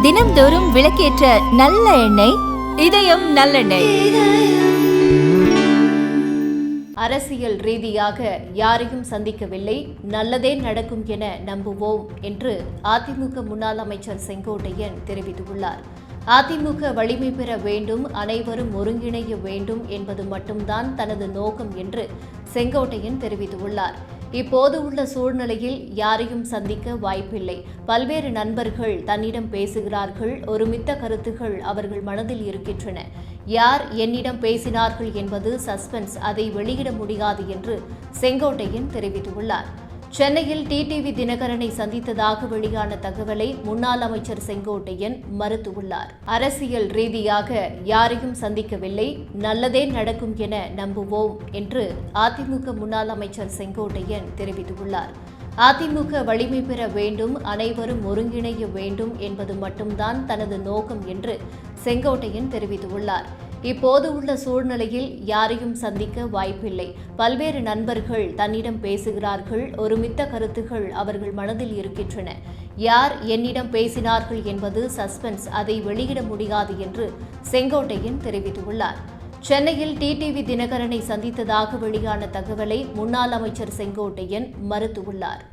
தினம்தோறும் விளக்கேற்ற நல்ல எண்ணெய் இதயம் நல்லெண்ணெய். அரசியல் ரீதியாக யாரையும் சந்திக்கவில்லை, நல்லதே நடக்கும் என நம்புவோம் என்று அதிமுக முன்னாள் அமைச்சர் செங்கோட்டையன் தெரிவித்துள்ளார். அதிமுக வலிமை பெற வேண்டும், அனைவரும் ஒருங்கிணைய வேண்டும் என்பது மட்டும்தான் தனது நோக்கம் என்று செங்கோட்டையன் தெரிவித்துள்ளார். இப்போது உள்ள சூழ்நிலையில் யாரையும் சந்திக்க வாய்ப்பில்லை. பல்வேறு நண்பர்கள் தன்னிடம் பேசுகிறார்கள், ஒருமித்த கருத்துகள் அவர்கள் மனதில் இருக்கின்றன. யார் என்னிடம் பேசினார்கள் என்பது சஸ்பென்ஸ், அதை வெளியிட முடியாது என்று செங்கோட்டையன் தெரிவித்துள்ளார். சென்னையில் டிடிவி தினகரனை சந்தித்ததாக வெளியான தகவலை முன்னாள் அமைச்சர் செங்கோட்டையன் மறுத்துள்ளார். அரசியல் ரீதியாக யாரையும் சந்திக்கவில்லை, நல்லதே நடக்கும் என நம்புவோம் என்று அதிமுக முன்னாள் அமைச்சர் செங்கோட்டையன் தெரிவித்துள்ளார். அதிமுக வலிமை பெற வேண்டும், அனைவரும் ஒருங்கிணைய வேண்டும் என்பது மட்டும்தான் தனது நோக்கம் என்று செங்கோட்டையன் தெரிவித்துள்ளார். இப்போது உள்ள சூழ்நிலையில் யாரையும் சந்திக்க வாய்ப்பில்லை. பல்வேறு நண்பர்கள் தன்னிடம் பேசுகிறார்கள், ஒருமித்த கருத்துகள் அவர்கள் மனதில் இருக்கின்றன. யார் என்னிடம் பேசினார்கள் என்பது சஸ்பென்ஸ், அதை வெளியிட முடியாது என்று செங்கோட்டையன் தெரிவித்துள்ளார். சென்னையில் டிடிவி தினகரனை சந்தித்ததாக வெளியான தகவலை முன்னாள் அமைச்சர் செங்கோட்டையன் மறுத்துள்ளார்.